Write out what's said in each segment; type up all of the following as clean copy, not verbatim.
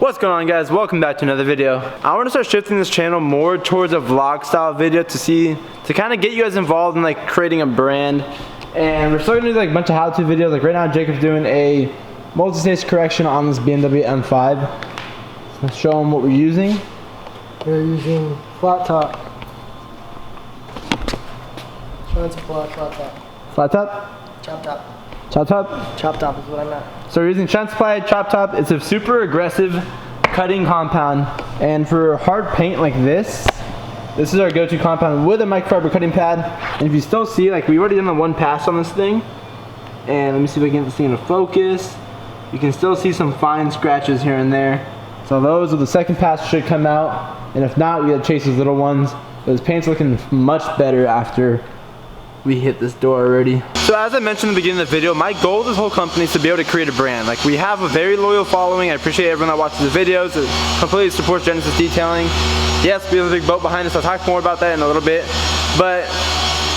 What's going on, guys? Welcome back to another video. I want to start shifting this channel more towards a vlog style video to kind of get you guys involved in like creating a brand. And we're still gonna do like a bunch of how-to videos. Like right now Jacob's doing a multi-stage correction on this BMW M5. Let's show them what we're using. We're using flat top. Show it to flat top. Flat top? Chop top. Chop top? Chop top is what I meant. So we're using Shunt Supply Chop Top. It's a super aggressive cutting compound. And for hard paint like this is our go-to compound with a microfiber cutting pad. And if you still see, like we already done the one pass on this thing. And let me see if I can get this thing into focus. You can still see some fine scratches here and there. So those with the second pass should come out. And if not, we gotta chase those little ones. But this paint's looking much better after we hit this door already. So as I mentioned in the beginning of the video, my goal with this whole company is to be able to create a brand. Like we have a very loyal following. I appreciate everyone that watches the videos, that completely supports Genesis Detailing. Yes, we have a big boat behind us. I'll talk more about that in a little bit. But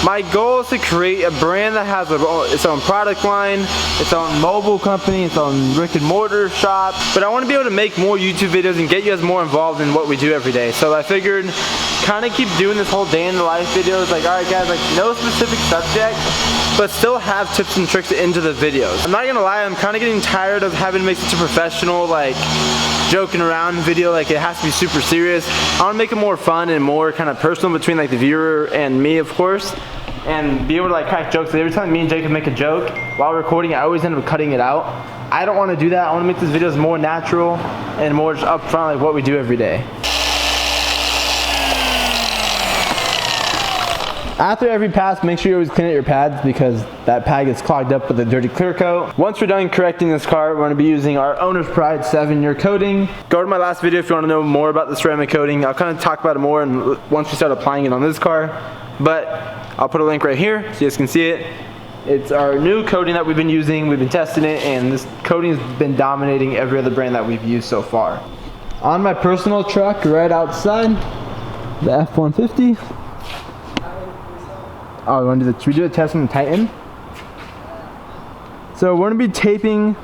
my goal is to create a brand that has its own product line, its own mobile company, its own brick and mortar shop. But I want to be able to make more YouTube videos and get you guys more involved in what we do every day. So I figured kind of keep doing this whole day in the life videos. Like, alright guys, like no specific subject, but still have tips and tricks into the videos. I'm not gonna lie, I'm kind of getting tired of having to make such a professional, like joking around video. Like it has to be super serious. I want to make it more fun and more kind of personal between like the viewer and me, of course, and be able to like crack jokes. Every time me and Jacob make a joke while recording, I always end up cutting it out. I don't want to do that. I want to make these videos more natural and more just upfront, like what we do every day. After every pass, make sure you always clean out your pads because that pad gets clogged up with a dirty clear coat. Once we're done correcting this car, we're going to be using our Owner's Pride 7-year coating. Go to my last video if you want to know more about the ceramic coating. I'll kind of talk about it more and once we start applying it on this car. But I'll put a link right here so you guys can see it. It's our new coating that we've been using. We've been testing it, and this coating has been dominating every other brand that we've used so far. On my personal truck right outside, the F-150. Oh, should we do a test on the Titan? So we're going to be taping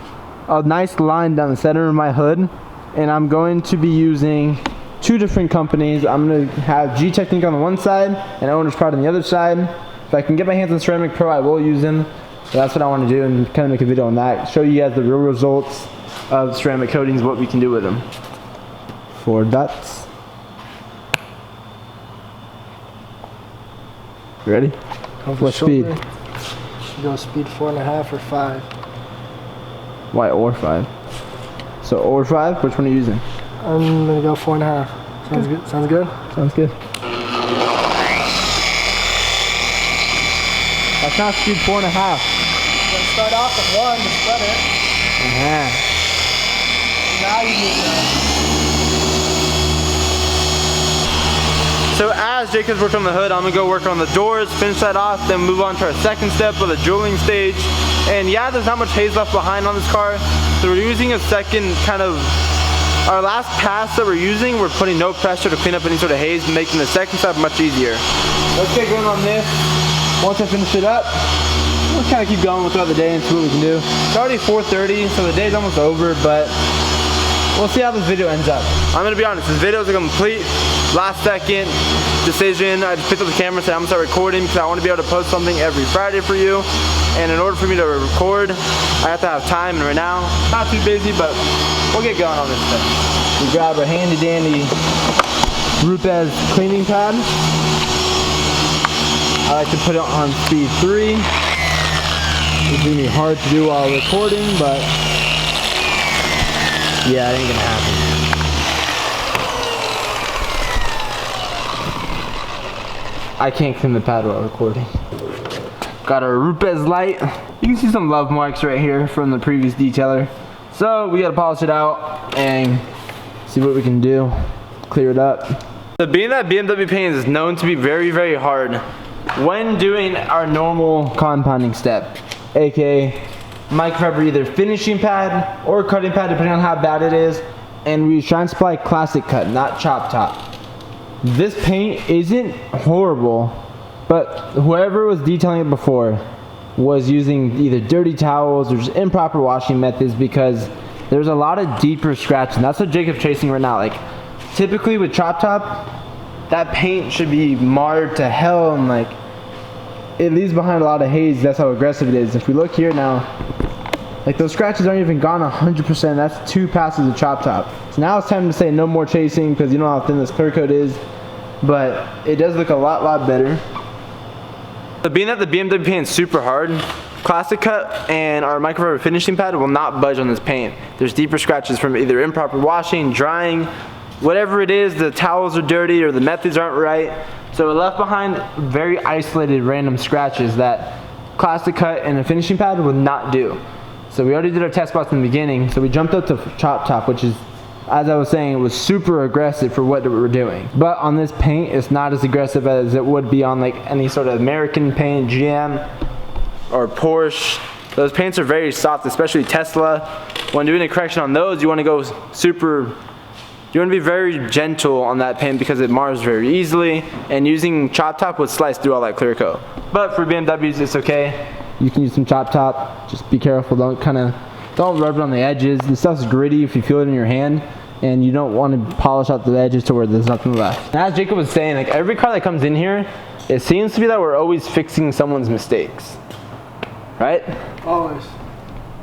a nice line down the center of my hood, and I'm going to be using two different companies. I'm going to have G Technique on the one side and Owner's Pride on the other side. If I can get my hands on Ceramic Pro, I will use them. So that's what I want to do, and kind of make a video on that. Show you guys the real results of ceramic coatings, what we can do with them. 4 dots. You ready? What speed? Should go speed 4.5 or 5. Why or 5? So or 5? Which one are you using? I'm gonna go 4.5. Sounds good. Sounds good. Sounds good. That's not speed 4.5. We're gonna start off with 1 to spread it. Now you need to. So as Jacob's worked on the hood, I'm gonna go work on the doors, finish that off, then move on to our second step with a jeweling stage. And yeah, there's not much haze left behind on this car, so we're using a second kind of, our last pass that we're using, we're putting no pressure to clean up any sort of haze, making the second step much easier. Let's get going on this. Once I finish it up, we'll kind of keep going throughout the day and see what we can do. It's already 4:30, so the day's almost over, but we'll see how this video ends up. I'm gonna be honest, this video is a complete last second decision. I just picked up the camera and said I'm gonna start recording because I want to be able to post something every Friday for you. And in order for me to record, I have to have time, and right now, not too busy, but we'll get going on this thing. We grab our handy dandy Rupes cleaning pad. I like to put it on speed 3. It's gonna be hard to do while recording, but yeah, it ain't gonna happen. I can't clean the pad while recording. Got our Rupes light. You can see some love marks right here from the previous detailer. So we gotta polish it out and see what we can do. Clear it up. So being that BMW paint is known to be very, very hard when doing our normal compounding step, aka microfiber either finishing pad or cutting pad depending on how bad it is, and we Shunt Supply classic cut, not chop top. This paint isn't horrible, but whoever was detailing it before was using either dirty towels or just improper washing methods, because there's a lot of deeper scratches, and that's what Jacob's chasing right now. Like, typically with Chop Top, that paint should be marred to hell, and like, it leaves behind a lot of haze. That's how aggressive it is. If we look here now, like those scratches aren't even gone 100%. That's 2 passes of Chop Top. So now it's time to say no more chasing, because you know how thin this clear coat is. But it does look a lot better. So being that the BMW paint is super hard, Classic Cut and our microfiber finishing pad will not budge on this paint. There's deeper scratches from either improper washing, drying, whatever it is. The towels are dirty or the methods aren't right. So it left behind very isolated random scratches that Classic Cut and a finishing pad will not do. So we already did our test spots in the beginning, so we jumped up to Chop Top, which is, as I was saying, it was super aggressive for what we're doing. But on this paint, it's not as aggressive as it would be on like any sort of American paint, GM or Porsche. Those paints are very soft, especially Tesla. When doing a correction on those, you want to go super, you want to be very gentle on that paint because it mars very easily, and using Chop Top would slice through all that clear coat. But for BMWs, it's okay. You can use some Chop Top. Just be careful. Don't rub it on the edges. This stuff's gritty if you feel it in your hand, and you don't want to polish out the edges to where there's nothing left. And as Jacob was saying, like every car that comes in here, it seems to be that we're always fixing someone's mistakes, right? Always.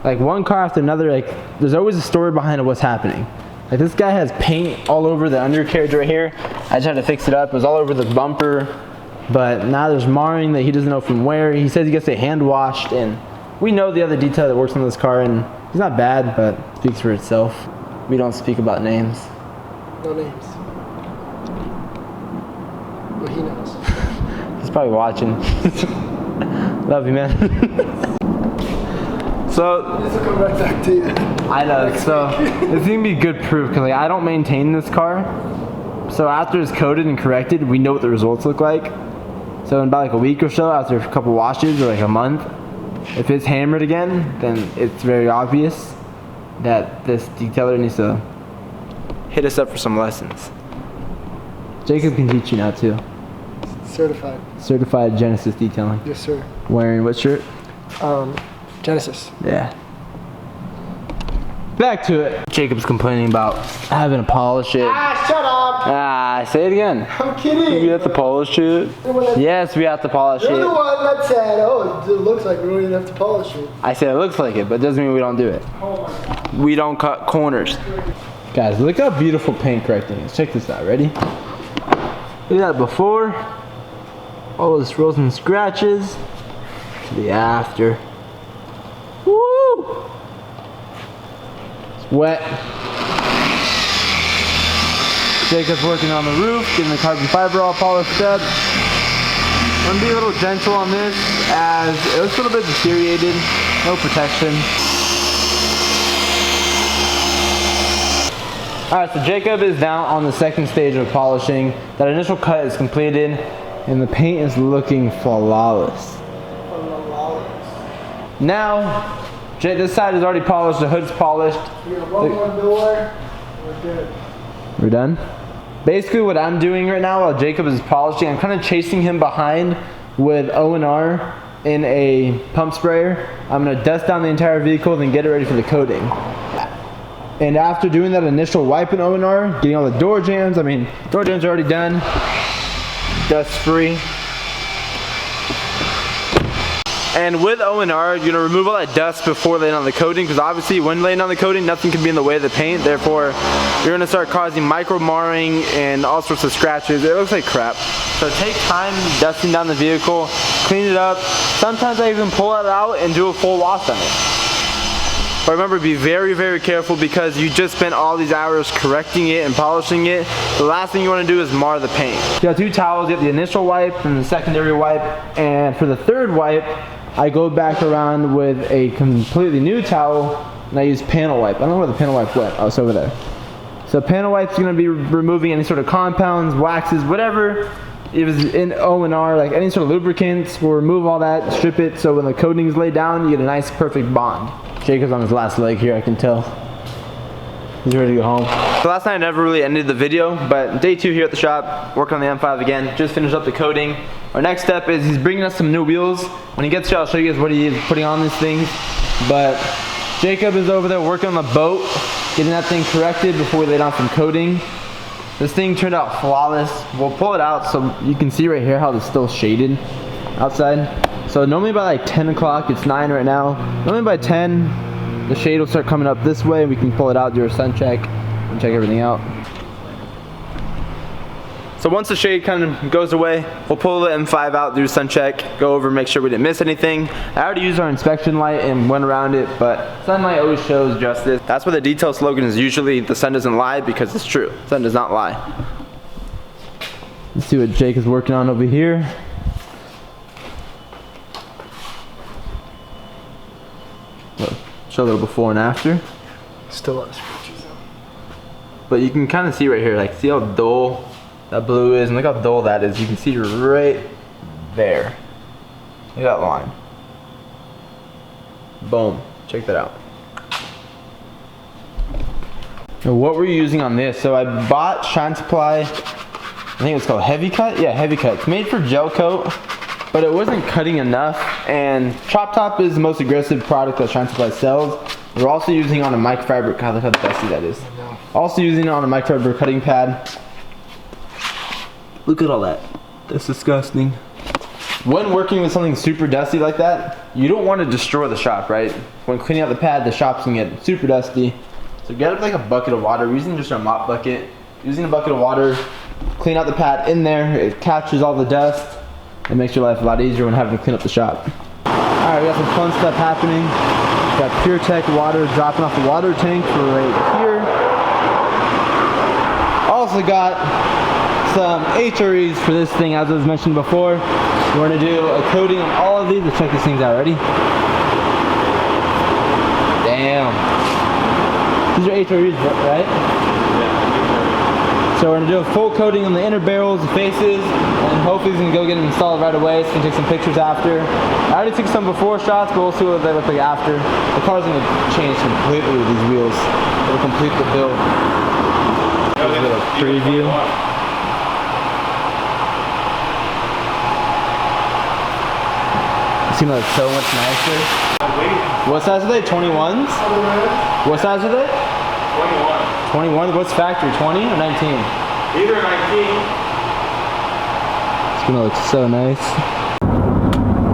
Like one car after another, like there's always a story behind what's happening. Like this guy has paint all over the undercarriage right here. I just had to fix it up. It was all over the bumper. But now there's marring that he doesn't know from where. He says he gets it hand washed, and we know the other detail that works on this car, and he's not bad, but it speaks for itself. We don't speak about names. No names. But he knows. He's probably watching. Love you, man. So this will come right back to you. I know. So it's gonna be good proof, because like I don't maintain this car. So after it's coated and corrected, we know what the results look like. So in about like a week or so, after a couple washes or like a month, if it's hammered again, then it's very obvious that this detailer needs to hit us up for some lessons. Jacob can teach you now too. Certified. Certified Genesis detailing. Yes, sir. Wearing what shirt? Genesis. Yeah. Back to it. Jacob's complaining about having to polish it. Ah, shut up! Ah, say it again. I'm kidding. We have to polish it. Yes, we have to polish it. You're the one that said, oh, it looks like we don't even have to polish it. I said it looks like it, but it doesn't mean we don't do it. Oh my God. We don't cut corners. Guys, look how beautiful paint correcting is. Check this out, ready? Look at that before. All those rolls and scratches. To the after. Woo! It's wet. Jacob's working on the roof, getting the carbon fiber all polished up. I'm gonna be a little gentle on this as it looks a little bit deteriorated. No protection. Alright, so Jacob is now on the second stage of polishing. That initial cut is completed and the paint is looking flawless. Now, this side is already polished, the hood's polished. We got one more door, we're good. We're done? Basically what I'm doing right now while Jacob is polishing, I'm kind of chasing him behind with O&R in a pump sprayer. I'm going to dust down the entire vehicle, then get it ready for the coating. And after doing that initial wipe in O&R, getting all the door jams, door jams are already done. Dust free. And with O&R, you're gonna remove all that dust before laying on the coating, because obviously when laying on the coating, nothing can be in the way of the paint. Therefore, you're gonna start causing micro marring and all sorts of scratches. It looks like crap. So take time dusting down the vehicle, clean it up. Sometimes I even pull it out and do a full wash on it. But remember, be very, very careful, because you just spent all these hours correcting it and polishing it. The last thing you want to do is mar the paint. You got two towels. You have the initial wipe and the secondary wipe. And for the third wipe, I go back around with a completely new towel and I use panel wipe. I don't know where the panel wipe went. Oh, it's over there. So panel wipe is going to be removing any sort of compounds, waxes, whatever. It was in O&R, like any sort of lubricants. We'll remove all that, strip it, so when the coating is laid down, you get a nice, perfect bond. Jacob's on his last leg here, I can tell. He's ready to go home. So last night I never really ended the video, but day 2 here at the shop, working on the M5 again, just finished up the coating. Our next step is he's bringing us some new wheels. When he gets here, I'll show you guys what he is putting on these things. But Jacob is over there working on the boat, getting that thing corrected before we lay down some coating. This thing turned out flawless. We'll pull it out so you can see right here how it's still shaded outside. So normally by like 10 o'clock, it's 9 right now. Normally by 10, the shade will start coming up this way. We can pull it out, do a sun check, and check everything out. So once the shade kind of goes away, we'll pull the M5 out, do a sun check, go over, make sure we didn't miss anything. I already used our inspection light and went around it, but sunlight always shows justice. That's what the detail slogan is usually, the sun doesn't lie, because it's true. The sun does not lie. Let's see what Jake is working on over here. Show a little before and after. Still has pictures. But you can kind of see right here, like see how dull that blue is, and look how dull that is. You can see right there. Look at that line. Boom. Check that out. Now what we're using on this, so I bought Shine Supply, I think it's called Heavy Cut. Yeah, Heavy Cut. It's made for gel coat, but it wasn't cutting enough, and Chop Top is the most aggressive product that Shine Supply sells. We're also using on a microfiber, God, look how dusty that is. Also using it on a microfiber cutting pad. Look at all that. That's disgusting. When working with something super dusty like that, you don't want to destroy the shop, right? When cleaning out the pad, the shop's gonna get super dusty. So get up like a bucket of water. We're using just a mop bucket. Using a bucket of water, clean out the pad in there. It captures all the dust. It makes your life a lot easier when having to clean up the shop. Alright, we got some fun stuff happening. We got Pure Tech water dropping off the water tank right here. Also got some HREs for this thing, as I was mentioned before. We're going to do a coating on all of these. Let's check these things out. Ready? Damn. These are HREs, right? Yeah. So we're going to do a full coating on the inner barrels, the faces, and hopefully he's going to go get them installed right away so we can take some pictures after. I already took some before shots, but we'll see what they look like after. The car's going to change completely with these wheels. It'll complete the build. A little preview. Seems like so much nicer. What size are they? 21s? What size are they? 21. 21? What's factory? 20 or 19? Either 19. It's gonna look so nice.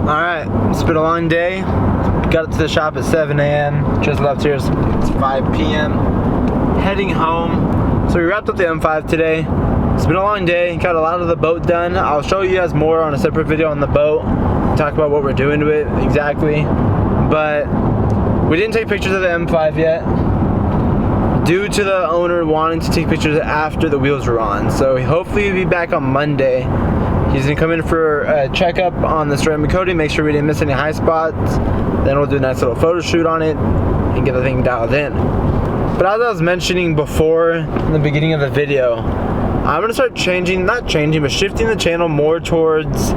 Alright, it's been a long day. Got to the shop at 7 a.m. Just left here, it's 5 p.m. Heading home. So we wrapped up the M5 today. It's been a long day, got a lot of the boat done. I'll show you guys more on a separate video on the boat. Talk about what we're doing to it exactly. But we didn't take pictures of the M5 yet, due to the owner wanting to take pictures after the wheels were on. So hopefully he'll be back on Monday. He's gonna come in for a checkup on the ceramic coating, make sure we didn't miss any high spots. Then we'll do a nice little photo shoot on it and get the thing dialed in. But as I was mentioning before in the beginning of the video, I'm gonna start shifting the channel more towards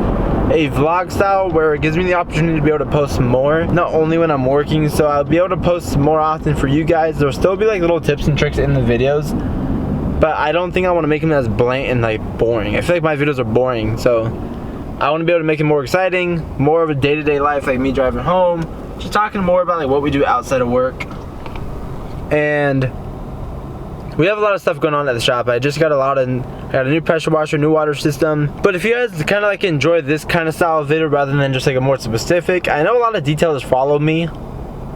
a vlog style where it gives me the opportunity to be able to post more, not only when I'm working. So I'll be able to post more often for you guys. There'll still be like little tips and tricks in the videos, but I don't think I want to make them as bland and like boring. I feel like my videos are boring, so I want to be able to make it more exciting, more of a day-to-day life, like me driving home, just talking more about like what we do outside of work. And we have a lot of stuff going on at the shop. I just got a new pressure washer, new water system. But if you guys kind of like enjoy this kind of style of video rather than just like a more specific, I know a lot of detailers follow me,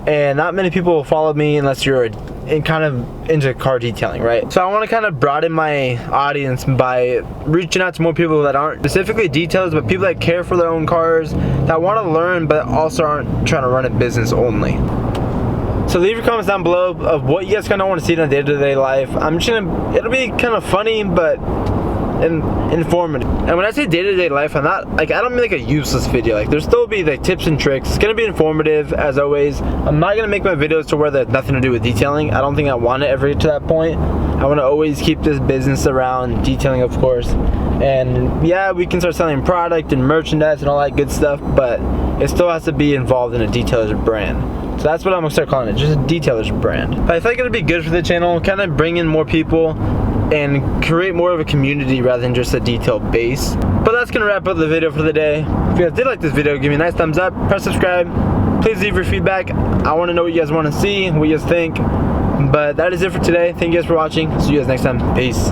and not many people will follow me unless you're kind of into car detailing, right? So I want to kind of broaden my audience by reaching out to more people that aren't specifically detailers, but people that care for their own cars, that want to learn, but also aren't trying to run a business only. So leave your comments down below of what you guys kind of want to see in a day-to-day life. I'm just gonna, it'll be kind of funny, but informative. And when I say day-to-day life, I'm not, like, I don't mean like a useless video. Like, there'll still be like tips and tricks. It's gonna be informative as always. I'm not gonna make my videos to where there's nothing to do with detailing. I don't think I want to ever get to that point. I want to always keep this business around detailing, of course. And yeah, we can start selling product and merchandise and all that good stuff, but it still has to be involved in a detailer's brand. So that's what I'm gonna start calling it, just a detailer's brand. But I think it'll be good for the channel, kind of bring in more people and create more of a community rather than just a detail base. But that's gonna wrap up the video for the day. If you guys did like this video, give me a nice thumbs up, press subscribe, Please leave your feedback. I want to know what you guys want to see, what you guys think. But that is it for today. Thank you guys for watching. See you guys next time. Peace.